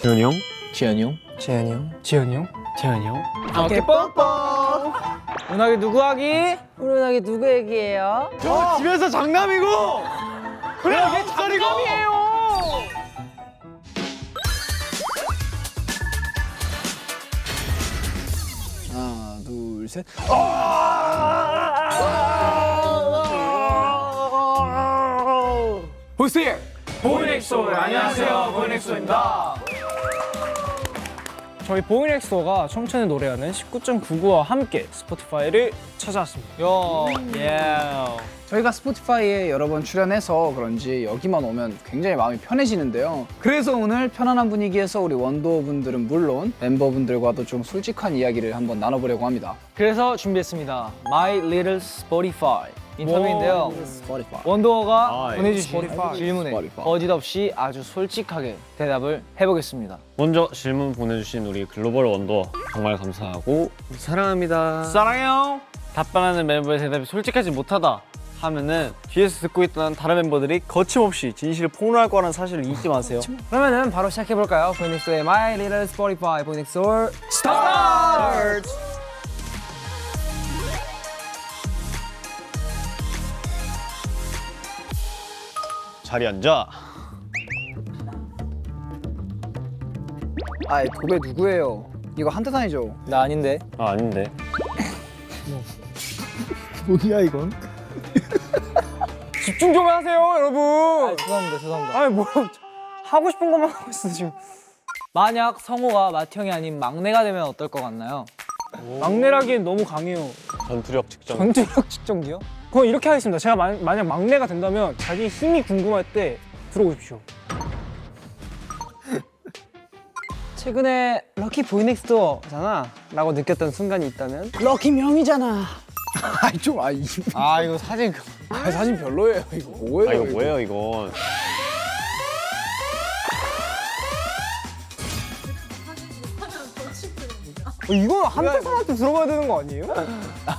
재현이 형? 지현이 형? 재현이 형? 지현이 형? 재현이 형? 어깨 뻥뻥! 은하기 누구 하기? 우리 은하기 누구 얘기예요? 저 집에서 장남이고! 그래 이게 장남이에요! 하나 둘 셋. 보스! 보이넥소 안녕하세요 보이넥소입니다. 저희 보이넥소가 청춘의 노래하는 19.99와 함께 스포티파이를 찾아왔습니다. 저희가 스포티파이에 여러 번 출연해서 그런지 여기만 오면 굉장히 마음이 편해지는데요. 그래서 오늘 편안한 분위기에서 우리 원더분들은 물론 멤버분들과도 좀 솔직한 이야기를 한번 나눠보려고 합니다. 그래서 준비했습니다. My Little Spotify 인터뷰인데요. 스포티파이. 원더가 아, 보내주신 스포티파이. 질문에 스포티파이. 거짓없이 아주 솔직하게 대답을 해보겠습니다. 먼저 질문 보내주신 우리 글로벌 원더 정말 감사하고 사랑합니다. 사랑해요. 답변하는 멤버의 대답이 솔직하지 못하다 하면은 뒤에서 듣고 있던 다른 멤버들이 거침없이 진실을 폭로할 거라는 사실을 잊지 마세요. 그러면은 바로 시작해볼까요? 보이넥소의 My Little Spotify 보이넥소 스타트! 자리 앉아. 아, 도배 누구예요? 이거 한태산이죠? 나 아닌데. 아 아닌데. 뭐야 이건? 집중 좀 하세요, 여러분. 죄송합니다 죄송합니다. 아니 뭐 하고 싶은 것만 하고 있어 지금. 만약 성호가 맏형이 아닌 막내가 되면 어떨 것 같나요? 막내라기엔 너무 강해요. 전투력 측정. 전투력 측정기요? 그럼 이렇게 하겠습니다. 제가 만약 막내가 된다면 자기 힘이 궁금할 때 들어오십시오. 최근에 럭키 보이넥스토어잖아 라고 느꼈던 순간이 있다면? 럭키 명이잖아. 아이 좀 아이. 아 이거 사진 아, 사진 별로예요. 이거 뭐예요? 아 이거 뭐예요 이건? 이건 한태산한테 들어가야 되는 거 아니에요?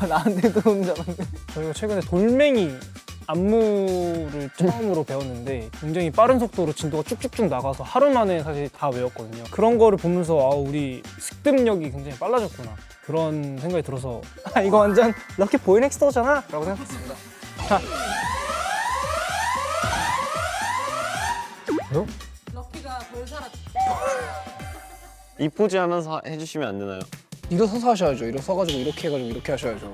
나한테 들어온 줄 알았는데. 저희가 최근에 돌멩이 안무를 처음으로 배웠는데 굉장히 빠른 속도로 진도가 쭉쭉쭉 나가서 하루 만에 사실 다 외웠거든요. 그런 거를 보면서 아, 우리 습득력이 굉장히 빨라졌구나. 그런 생각이 들어서 아, 이거 완전 럭키 보이넥스토어잖아 라고 생각했습니다. 럭키가 벌 살았. 이 포즈 하면서 해주시면 안 되나요? 일어서서 하셔야죠. 일어서가지고 이렇게 해가지고 이렇게 하셔야죠.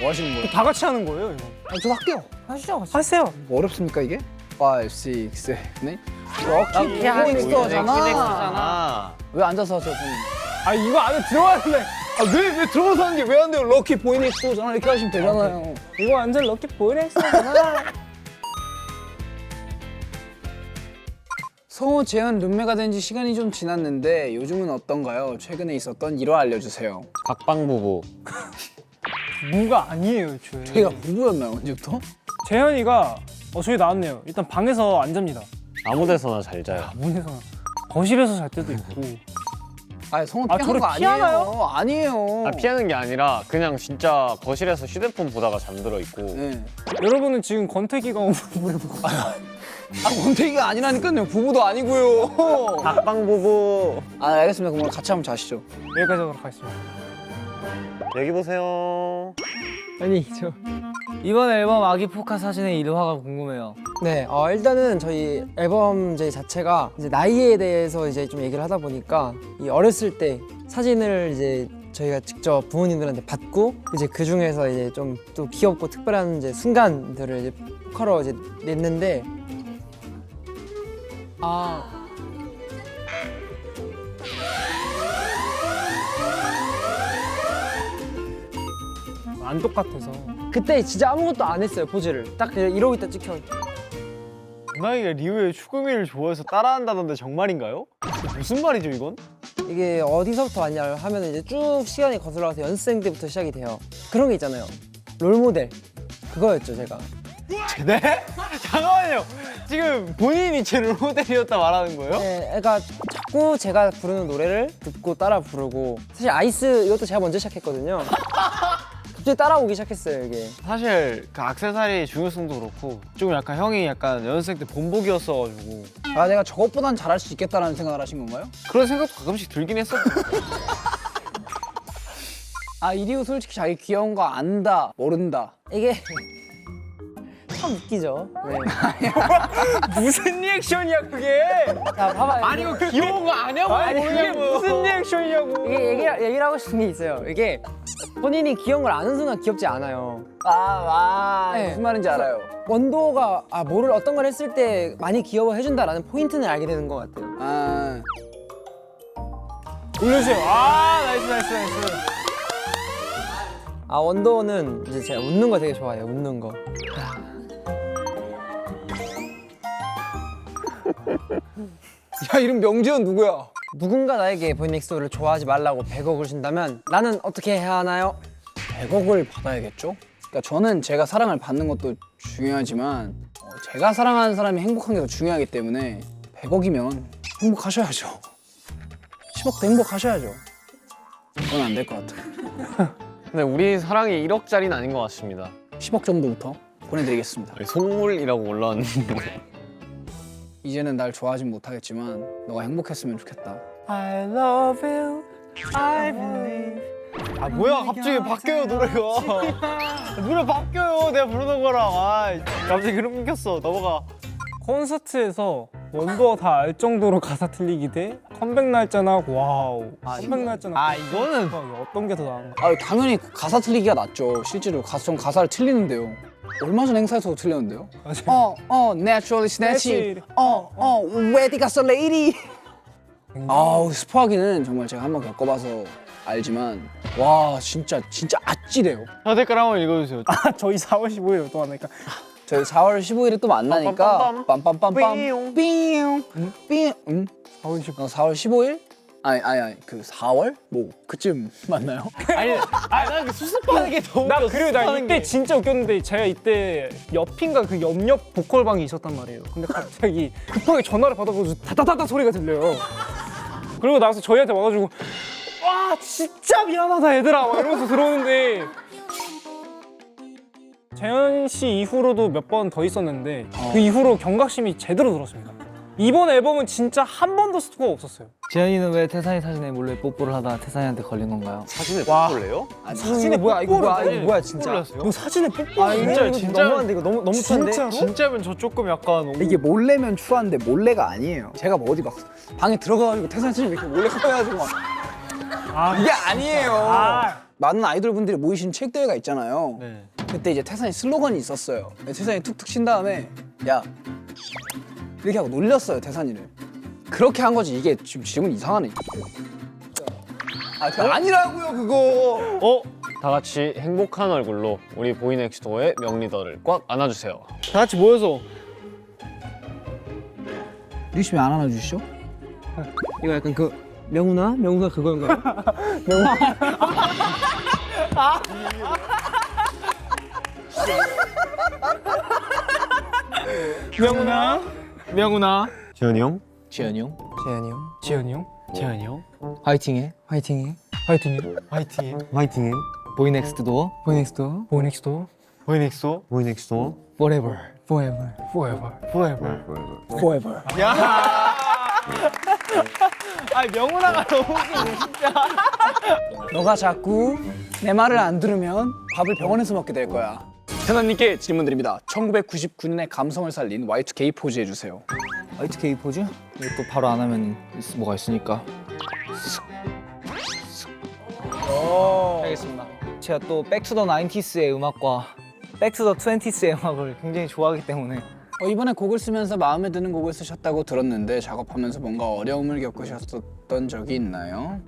뭐 하시는 거예요? 다 같이 하는 거예요 이거. 아, 저 할게요. 하시죠. 하세요. 뭐 어렵습니까 이게? 5, 6, 7, 8 럭키 보이넥스토어잖아. 보이넥스토어잖아. 왜 앉아서 하세요 본인? 아 이거 안에 들어가야 돼. 왜 들어가서 하는 게 왜 안 돼요? 럭키 보이넥스토어잖아 이렇게 하시면 되잖아요. 이거 완전 럭키 보이넥스토어잖아. 성우 재현 룸메가 된 지 시간이 좀 지났는데 요즘은 어떤가요? 최근에 있었던 일화 알려주세요. 각방 부부. 무가 아니에요 애초에. 저희가 부부였나요 언제부터? 재현이가 저희 나왔네요. 일단 방에서 안 잡니다. 아무 데서나 잘 자요. 문에서 거실에서 잘 때도 있고. 아 성우 아, 피하는 저를 거 아니에요. 피하나요? 아니에요. 아 피하는 게 아니라 그냥 진짜 거실에서 휴대폰 보다가 잠들어 있고. 네. 여러분은 지금 권태기가 물어보고 아 권태기가 아니라니까요. 부부도 아니고요. 각방 부부. 아 알겠습니다. 그럼 같이 한번 자시죠. 여기까지 하도록 하겠습니다. 여기 보세요. 아니 이번 앨범 아기 포카 사진의 일화가 궁금해요. 네, 일단은 저희 앨범 자체가 이제 나이에 대해서 이제 좀 얘기를 하다 보니까 이 어렸을 때 사진을 이제 저희가 직접 부모님들한테 받고 이제 그 중에서 이제 좀 또 귀엽고 특별한 이제 순간들을 이제 포카로 이제 냈는데 안 똑같아서. 그때 진짜 아무것도 안 했어요 포즈를 딱 그냥 이러고 있다 찍혀. 은하이가 리우의 추구미를 좋아해서 따라한다던데 정말인가요? 무슨 말이죠 이건? 이게 어디서부터 왔냐 하면 이제 쭉 시간이 거슬러가서 연습생 때부터 시작이 돼요. 그런 게 있잖아요. 롤모델 그거였죠 제가. 네? 잠깐만요. 지금 본인이 제 롤모델이었다 말하는 거예요? 네, 그러니까 자꾸 제가 부르는 노래를 듣고 따라 부르고 사실 아이스 이것도 제가 먼저 시작했거든요. 갑자기 갑자기 따라오기 시작했어요 이게. 사실 그 액세서리 중요성도 그렇고 좀 약간 형이 약간 연습생 때 본보기였어가지고 아 내가 저것보단 잘할 수 있겠다라는 생각을 하신 건가요? 그런 생각도 가끔씩 들긴 했어. 아 이리우 솔직히 자기 귀여운 거 안다 모른다. 이게 참 웃기죠. 네. 무슨 리액션이야 그게? 자 봐봐요. 아니 이거 귀여운 거 아냐고. 아니 그게 무슨 리액션이냐고. 이게 얘기를 하고 싶은 게 있어요. 이게 본인이 귀여운 걸 아는 순간 귀엽지 않아요. 아 네. 무슨 말인지 알아요. 원도가 뭐를 어떤 걸 했을 때 많이 귀여워해준다라는 포인트는 알게 되는 것 같아요. 아 올려주세요. 아 나이스. 원도는 이제 제가 웃는 거 되게 좋아해요. 웃는 거. 야 이름 명재현 누구야? 누군가 나에게 보이넥스도를 좋아하지 말라고 100억을 준다면 나는 어떻게 해야 하나요? 100억을 받아야겠죠? 그러니까 저는 제가 사랑을 받는 것도 중요하지만 제가 사랑하는 사람이 행복한 게 더 중요하기 때문에 100억이면 행복하셔야죠. 10억도 행복하셔야죠. 그건 안 될 것 같아요. 근데 우리 사랑이 1억짜리는 아닌 것 같습니다. 10억 정도부터 보내드리겠습니다. 속물이라고 올라왔는데 이제는 날 좋아하진 못하겠지만 너가 행복했으면 좋겠다. I love you. I believe. 아 뭐야 갑자기 바뀌어요 노래가. 노래 바뀌어요 내가 부르는 거랑. 아 갑자기 그럼 끊겼어. 넘어가. 콘서트에서 원도가 다 알 정도로 가사 틀리기 대 컴백 날짜나 와우. 컴백 날짜나. 이거는 어떤 게 더 나은 거? 아 당연히 가사 틀리기가 낫죠. 실제로 전 가사를 틀리는데요. 얼마 전 행사에서도 틀렸는데요. naturally snatchy. where 갔어 lady. 아우 스포하기는 정말 제가 한번 겪어봐서 알지만 와 진짜 아찔해요. 저 댓글 한번 읽어주세요. 아 저희 4월 15일 또 하니까. 저희 4월 15일에 또 만나니까 빰빰빰빰 삥 삥. 4월 15일. 4월 15일? 아니 그 4월? 뭐 그쯤 만나요? 아니 난그 수습하는 게 너무. 나 그리고 나 수습하는 이때 게. 진짜 웃겼는데 제가 이때 옆인가 그 옆 보컬방이 있었단 말이에요. 근데 갑자기 급하게 전화를 받아가지고 다다다다 소리가 들려요. 그리고 나서 저희한테 와가지고 와 진짜 미안하다 얘들아 막 이러면서 들어오는데 재현 씨 이후로도 몇 번 더 있었는데 그 이후로 경각심이 제대로 들었습니다. 이번 앨범은 진짜 한 번도 스코어가 없었어요. 재현이는 왜 태산이 사진에 몰래 뽀뽀를 하다 태산이한테 걸린 건가요? 사진을 볼래요? 사진에 뭐야 이거 뭐야 진짜. 너 사진에 뽀뽀? 아 이거 진짜. 너무한데 이거 너무 추한데. 진짜로? 진짜면 저 조금 약간. 이게 몰래면 추한데 몰래가 아니에요. 제가 뭐 어디 막 방에 들어가가지고 태산님 이렇게 몰래 커가지고 막 이게 아니에요. 많은 아이돌 분들이 모이신 책 대회가 있잖아요. 네. 그때 이제 태산이 슬로건이 있었어요. 태산이 툭툭 친 다음에 야 이렇게 하고 놀렸어요 태산이를. 그렇게 한 거지. 이게 지금은 이상하네. 그거 아니라고요 그거. 다 같이 행복한 얼굴로 우리 보이넥스도어의 명리더를 꽉 안아주세요. 다 같이 모여서. 리씨 왜 안 안아주시죠? 이거 약간 그 명훈아 그건가요? 명훈아. 지현이 형? 지현이 형. 재현이 형. 지현이 형. 재현이 형. 화이팅해. 화이팅해. 화이팅해. 화이팅. 화이팅해. 보이넥스트 도어. 보이넥스도. 보이넥스도. 보이넥스도. 보이넥스도어. Forever. Forever. Forever. Forever. Forever. 아 명훈아가 너무 웃기네. 너가 자꾸 내 말을 안 들으면 밥을 병원에서 먹게 될 거야. 태산님께 질문 드립니다. 1999년의 감성을 살린 Y2K 포즈 해주세요. Y2K 포즈? 이거 또 바로 안 하면 뭐가 있으니까. 알겠습니다. 제가 또 백투더 90s의 음악과 백투더 20s의 음악을 굉장히 좋아하기 때문에 이번에 곡을 쓰면서 마음에 드는 곡을 쓰셨다고 들었는데 작업하면서 뭔가 어려움을 겪으셨던 적이 있나요?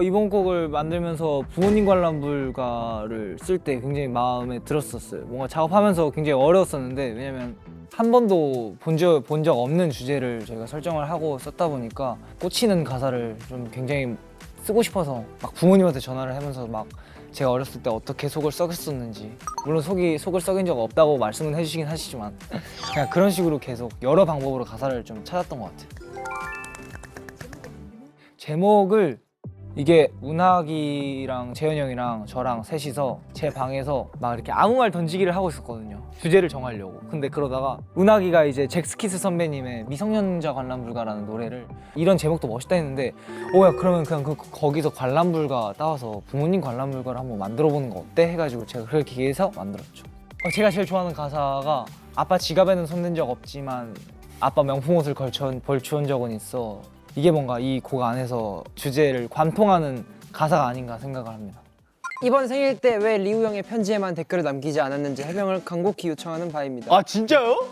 이번 곡을 만들면서 부모님 관람 불가를 쓸 때 굉장히 마음에 들었었어요. 뭔가 작업하면서 굉장히 어려웠었는데 왜냐면 한 번도 본 적 없는 주제를 저희가 설정을 하고 썼다 보니까 꽂히는 가사를 좀 굉장히 쓰고 싶어서 막 부모님한테 전화를 하면서 막 제가 어렸을 때 어떻게 속을 썩였었는지, 물론 속을 썩인 적 없다고 말씀은 해주시긴 하시지만 그냥 그런 식으로 계속 여러 방법으로 가사를 좀 찾았던 것 같아요. 제목을 이게 운학이랑 재현이 형이랑 저랑 셋이서 제 방에서 막 이렇게 아무 말 던지기를 하고 있었거든요. 주제를 정하려고. 근데 그러다가 운학이가 이제 잭스키스 선배님의 미성년자 관람불가라는 노래를 이런 제목도 멋있다 했는데 야 그러면 그냥 거기서 관람불가 따와서 부모님 관람불가를 한번 만들어보는 거 어때? 해가지고 제가 그렇게 해서 만들었죠. 제가 제일 좋아하는 가사가 아빠 지갑에는 손댄 적 없지만 아빠 명품 옷을 걸쳐온 적은 있어. 이게 뭔가 이 곡 안에서 주제를 관통하는 가사가 아닌가 생각을 합니다. 이번 생일 때 왜 리우 형의 편지에만 댓글을 남기지 않았는지 해명을 간곡히 요청하는 바입니다. 아 진짜요?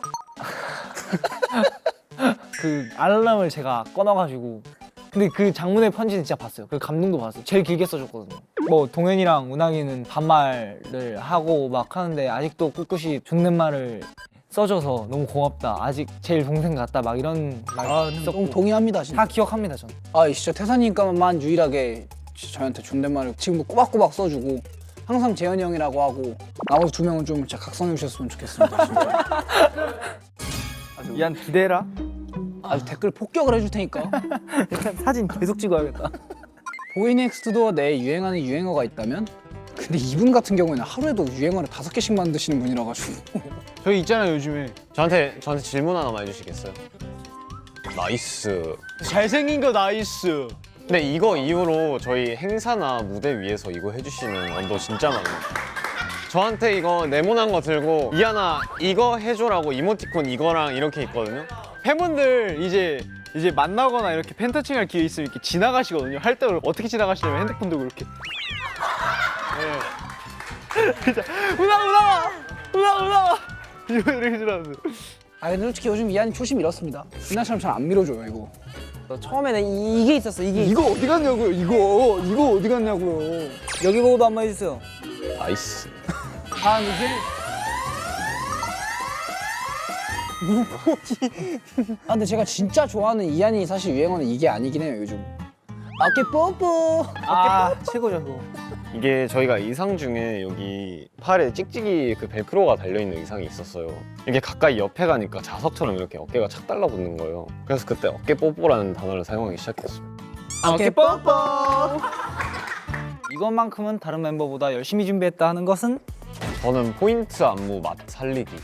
그 알람을 제가 꺼놔가지고 근데 그 장문의 편지는 진짜 봤어요. 그 감동도 봤어요. 제일 길게 써줬거든요. 뭐 동현이랑 운항이는 반말을 하고 막 하는데 아직도 꿋꿋이 존댓말을 써줘서 너무 고맙다. 아직 제일 동생 같다. 막 이런 말 썼고 동의합니다 진짜. 다 기억합니다 저는. 진짜 태산이니까만 유일하게 저한테 존댓말을 지금도 꼬박꼬박 써주고 항상 재현이 형이라고 하고 나머지 두 명은 좀 진짜 각성해 주셨으면 좋겠습니다. 진짜. 미안 기대해라. 아주 댓글 폭격을 해줄 테니까. 사진 계속 찍어야겠다. 보이넥스트도 내 유행하는 유행어가 있다면? 근데 이분 같은 경우에는 하루에도 유행어를 5개씩 만드시는 분이라 가지고. 저희 있잖아요 요즘에 저한테 질문 하나만 해주시겠어요? 나이스. 잘생긴 거 나이스. 근데 이거 이후로 저희 행사나 무대 위에서 이거 해주시는 원도 진짜 많아요. 저한테 이거 네모난 거 들고 이하나 이거 해줘라고 이모티콘 이거랑 이렇게 있거든요. 팬분들 이제 만나거나 이렇게 팬 터칭할 기회 있으면 이렇게 지나가시거든요. 할 때 어떻게 지나가시냐면 핸드폰 들고 이렇게. 네. 진짜 우나 이렇게 지나가세요. 근데 솔직히 요즘 이한이 초심 잃었습니다. 옛날처럼 잘 안 밀어줘요 이거. 처음에는 이게 있었어. 이거 어디 갔냐고요? 이거 어디 갔냐고요? 여기 보고도 한번 해주세요. 나이스. 근데 제가 진짜 좋아하는 이한이 사실 유행어는 이게 아니긴 해요 요즘. 어깨 뽀뽀. 아 최고죠 그거. 이게 저희가 의상 중에 여기 팔에 찍찍이 그 벨크로가 달려있는 의상이 있었어요. 이게 가까이 옆에 가니까 자석처럼 이렇게 어깨가 착 달라붙는 거예요. 그래서 그때 어깨 뽀뽀라는 단어를 사용하기 시작했어요. 어깨 뽀뽀. 이것만큼은 다른 멤버보다 열심히 준비했다 하는 것은 저는 포인트 안무 맛 살리기.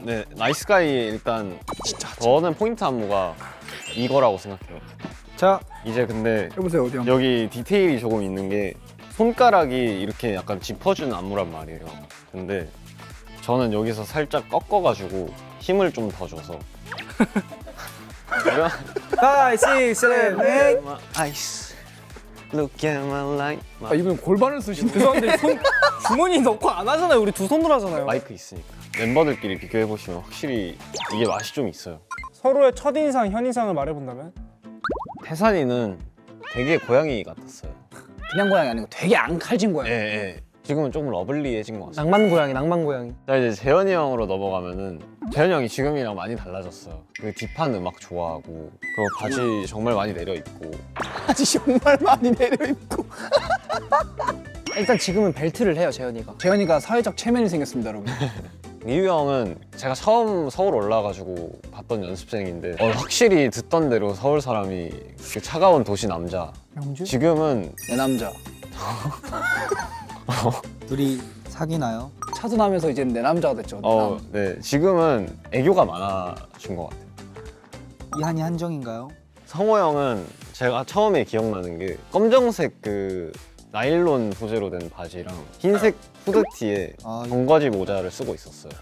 네, 나이스가이 일단 진짜 저는 포인트 안무가 이거라고 생각해요. 자 이제 근데 해보세요 어디 한번. 여기 디테일이 조금 있는 게 손가락이 이렇게 약간 짚어주는 안무란 말이에요. 근데 저는 여기서 살짝 꺾어가지고 힘을 좀 더 줘서 5, 6, 7, 8 아이스 Look at my light 이분 골반을 쓰시네. 죄송한데 주머니 넣고 안 하잖아요. 우리 두 손으로 하잖아요. 마이크 있으니까 멤버들끼리 비교해보시면 확실히 이게 맛이 좀 있어요. 서로의 첫인상, 현인상을 말해본다면? 태산이는 되게 고양이 같았어요. 그냥 고양이 아니고 되게 앙칼진 고양이. 예. 지금은 조금 러블리해진 것 같아요. 낭만 고양이. 자 이제 재현이 형으로 넘어가면은 재현이 형이 지금이랑 많이 달라졌어요. 그 딥한 음악 좋아하고 그리고 바지 정말 많이 내려 입고 바지 정말 많이 내려입고. 일단 지금은 벨트를 해요 재현이가. 재현이가 사회적 체면이 생겼습니다 여러분. 리우 형은 제가 처음 서울 올라가지고 봤던 연습생인데 확실히 듣던 대로 서울 사람이 그 차가운 도시 남자. 명주? 지금은 내 남자. 둘이 사귀나요? 차분하면서 이제 내 남자가 됐죠. 내 남. 네 지금은 애교가 많아진 것 같아요. 이한이 한정인가요? 성호 형은 제가 처음에 기억나는 게 검정색 그 나일론 소재로 된 바지랑 흰색 후드티에 아, 정거지 모자를 쓰고 있었어요.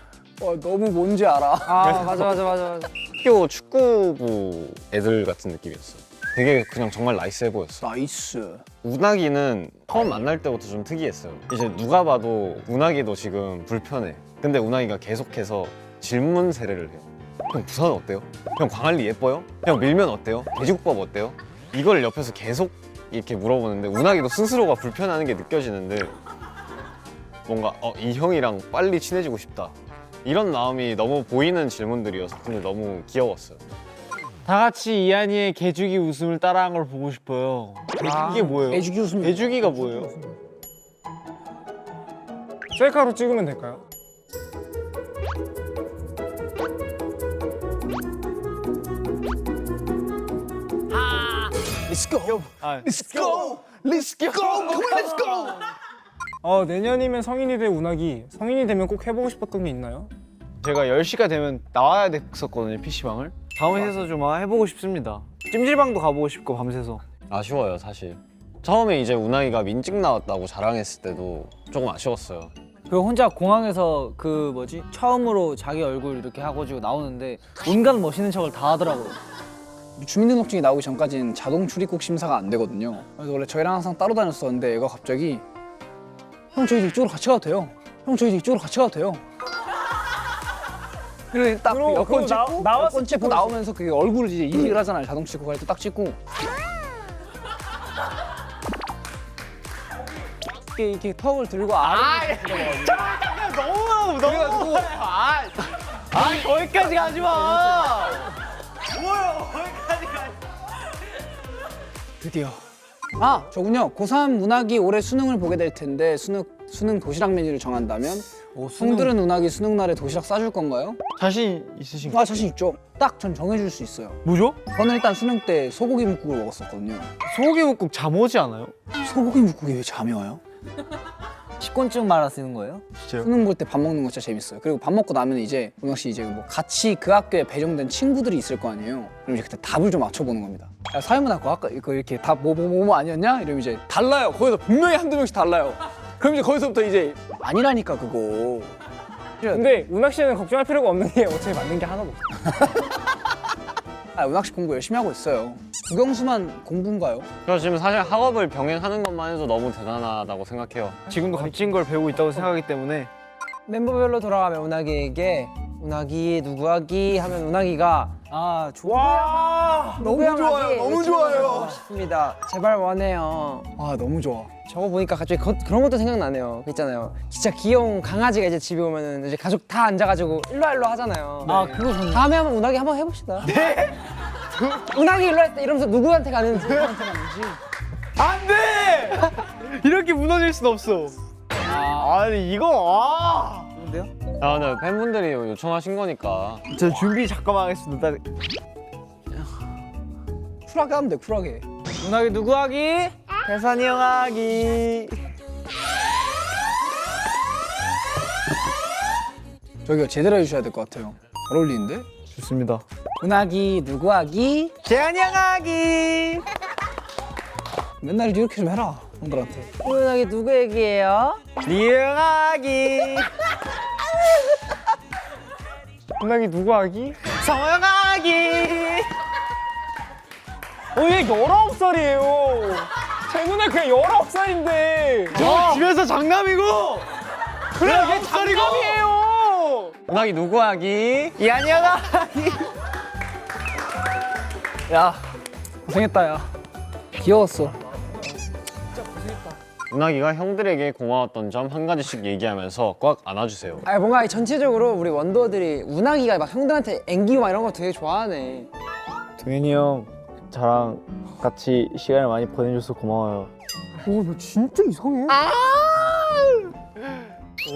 너무 뭔지 알아. 아 맞아. 학교 축구부 애들 같은 느낌이었어요. 되게 그냥 정말 나이스해 보였어. 나이스. 운학이는 처음 만날 때부터 좀 특이했어요. 이제 누가 봐도 운학이도 지금 불편해. 근데 운학이가 계속해서 질문 세례를 해요. 형 부산 어때요? 형 광안리 예뻐요? 형 밀면 어때요? 돼지국밥 어때요? 이걸 옆에서 계속 이렇게 물어보는데 운학이도 스스로가 불편하는 게 느껴지는데 뭔가 이 형이랑 빨리 친해지고 싶다 이런 마음이 너무 보이는 질문들이어서 근데 너무 귀여웠어요. 다 같이 이한이의 개주기 웃음을 따라한 걸 보고 싶어요. 이게 뭐예요? 애주기 웃음. 개주기가 뭐예요? 셀카로 찍으면 될까요? Let's go. Let's go. Let's go. Come on, let's go. 내년이면 성인이 될 운학이 성인이 되면 꼭 해보고 싶었던 게 있나요? 제가 10시가 되면 나와야 됐었거든요, PC방을. 다음에 해서 좀 해보고 싶습니다. 찜질방도 가보고 싶고 밤새서. 아쉬워요 사실. 처음에 이제 운항이가 민증 나왔다고 자랑했을 때도 조금 아쉬웠어요. 그 혼자 공항에서 그 뭐지 처음으로 자기 얼굴 이렇게 하고지고 나오는데 온갖 멋있는 척을 다 하더라고요. 주민등록증이 나오기 전까지는 자동 출입국 심사가 안 되거든요. 그래서 원래 저희랑 항상 따로 다녔었는데 얘가 갑자기 형 저희도 이쪽으로 같이 가도 돼요. 형 저희도 이쪽으로 같이 가도 돼요. 그래 딱 여권 찍고 여권 찍고 나오면서 그게 얼굴을 이제 인식을 하잖아요. 자동 출입국 할 때 딱 찍고 이렇게 턱을 들고 아래 너무 거기까지 가지 마. 드디어 저군요. 고3 문학이 올해 수능을 보게 될 텐데 수능 도시락 메뉴를 정한다면 형들은 운학이 수능 날에 도시락 싸줄 건가요? 자신 있으신가요? 자신 있죠. 딱 전 정해줄 수 있어요. 뭐죠? 저는 일단 수능 때 소고기 묵국을 먹었었거든요. 소고기 묵국 잠 오지 않아요? 소고기 묵국이 왜 잠이 와요? 식곤증 말아 쓰는 거예요? 수능 볼 때 밥 먹는 거 진짜 재밌어요. 그리고 밥 먹고 나면 이제 운학 씨 이제 뭐 같이 그 학교에 배정된 친구들이 있을 거 아니에요. 그럼 이제 그때 답을 좀 맞춰보는 겁니다. 야, 사회문학과 아까 이거 이렇게 답 뭐 아니었냐? 이러면 이제 달라요. 거기서 분명히 한두 명씩 달라요. 그럼 이제 거기서부터 이제 아니라니까 그거. 근데 운학 씨는 걱정할 필요가 없는 게 어차피 맞는 게 하나도 없어요. 운학 씨 공부 열심히 하고 있어요. 국영수만 공부인가요? 저 지금 사실 학업을 병행하는 것만 해도 너무 대단하다고 생각해요. 지금도 값진 걸 배우고 있다고 생각하기 때문에. 멤버별로 돌아가면 운학이에게 운학이 누구하기 하면 운학이가 와 너무 좋아요. 너무 좋아요. 싶습니다. 제발 원해요. 너무 좋아. 저거 보니까 갑자기 그런 것도 생각나네요. 그 있잖아요. 진짜 귀여운 강아지가 이제 집에 오면은 이제 가족 다 앉아가지고 일로 하잖아요. 그거 전 다음에 한번 운학이 한번 해봅시다. 네? 운학이 일로 할 때 이러면서 누구한테 가는지. 누구한테 가는지. 안 돼! 이렇게 무너질 순 없어. 아니 이거 근데 팬분들이 요청하신 거니까. 저 준비 잠깐만 하겠습니다. 쿨하게 하면 돼, 쿨하게. 운학이 누구 하기? 대산이 형 하기. 저기요, 제대로 해주셔야 될 것 같아요. 잘 어울리는데? 좋습니다. 운학이 누구 하기? 재한이 형 하기. 맨날 이렇게 좀 해라, 형들한테. 운학이 누구 얘기예요? 리형 하기. 운학이 누구 하기? 성호 형 하기. 얘 19살이에요. 제 눈에 그냥 19살인데. 저 집에서 장남이고. 그래 얘 장남이에요. 운항이 누구 하기? 이한이 형 하기. 야, 고생했다, 야. 귀여웠어. 운항이가 형들에게 고마웠던 점 한 가지씩 얘기하면서 꽉 안아주세요. 뭔가 전체적으로 우리 원더들이 운학이가 막 형들한테 앵기고 막 이런 거 되게 좋아하네. 동현이 형 저랑 같이 시간을 많이 보내줘서 고마워요. 너 진짜 이상해.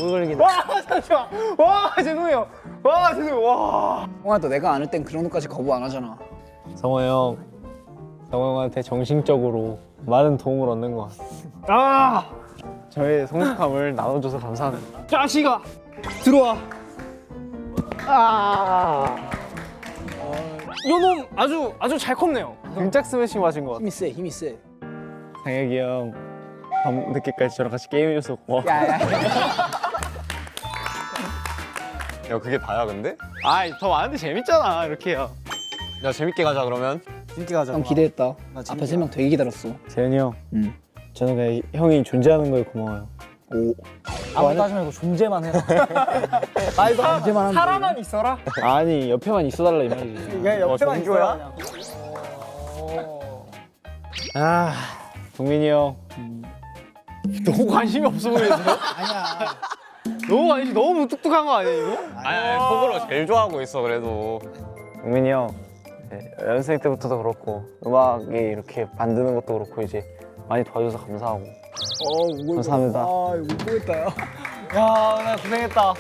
오래 걸리겠네. 와 잠시만. 와 죄송해요. 와 죄송해요. 와. 형아, 또 내가 안을 땐 그 정도까지 거부 안 하잖아. 성호 형, 성호 형한테 정신적으로 많은 도움을 얻는 것 같아요. 저의 성숙함을 나눠줘서 감사합니다. 자식아 들어와. 요놈 아주 잘 컸네요. 등짝 스매싱 맞은 것 같아요. 힘이 세, 힘이 세. 장혁이 형, 밤 늦게까지 저랑 같이 게임해줘서 고마워. 야. 야, 그게 다야 근데? 아이 더 많은데 재밌잖아 이렇게요. 야, 재밌게 가자 그러면. 재밌게 가자. 형 기대했다. 앞에 3명 되게 기다렸어. 재현이 형, 응. 저는 그냥 형이 존재하는 거에 고마워요. 아무것도 하지 말고 존재만 해라. 언제만 하면 사람만 있어라. 아니 옆에만 있어달라 이 말이지. 그냥 옆에만 있어라. 그냥. 동민이 형. 너무 관심이 없어 보이세요? 아니야. 너무 관심 너무 무뚝뚝한 거 아니야 이거? 아니, 속으로 제일 좋아하고 있어 그래도. 동민이 형, 연습생 때부터도 그렇고 음악에 이렇게 만드는 것도 그렇고 이제 많이 도와줘서 감사하고. 감사합니다. 이거 못 보겠다, 야. 야, 나 고생했다.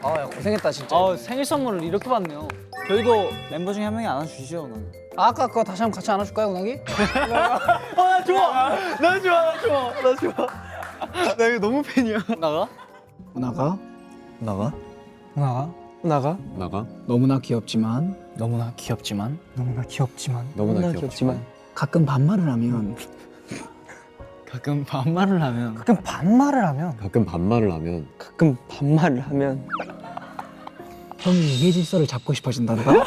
야, 고생했다, 진짜. 생일 선물을 이렇게 받네요. 저희도 멤버 중에 한 명이 안아주시죠. 아까 그거 다시 한번 같이 안아줄까요, 운학이? 나 좋아. 나 이거 너무 팬이야. 나가? 운학아, 나가? 운학아, 나가? 나가? 너무나 귀엽지만 너무나 귀엽지만 너무나 귀엽지만 가끔 반말을 하면 가끔 반말을 하면 가끔 반말을 하면 가끔 반말을 하면 가끔 반말을 하면 형이 이해 질서를 잡고 싶어진다던가?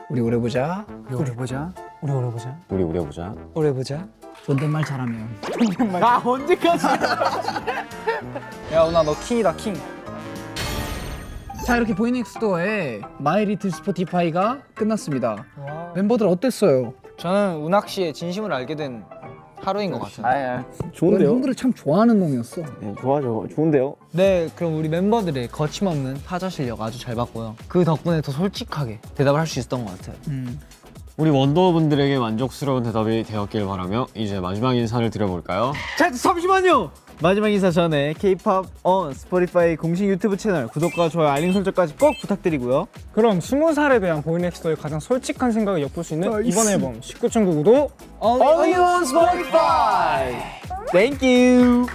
우리 오래 보자. 우리 보자. 우리 보자. 오래 보자. 존댓말 잘하면. 나 언제까지? 야 운아 너 킹이다 킹. 자, 이렇게 보이넥스토어의 마이 리틀 스포티파이가 끝났습니다. 멤버들 어땠어요? 저는 운학 씨의 진심을 알게 된 하루인 것 같아요. 넌 형들을 참 좋아하는 놈이었어. 좋은데요? 네, 그럼 우리 멤버들의 거침없는 타자 실력 아주 잘 봤고요. 그 덕분에 더 솔직하게 대답을 할 수 있었던 것 같아요. 우리 원더분들에게 만족스러운 대답이 되었길 바라며 이제 마지막 인사를 드려볼까요? 자, 잠시만요. 마지막 인사 전에 K-pop on 스포티파이 공식 유튜브 채널 구독과 좋아요, 알림 설정까지 꼭 부탁드리고요. 그럼 20살에 대한 보이넥스토의 가장 솔직한 생각을 엿볼 수 있는 이번 앨범 19.99도 Only on Spotify. Thank you.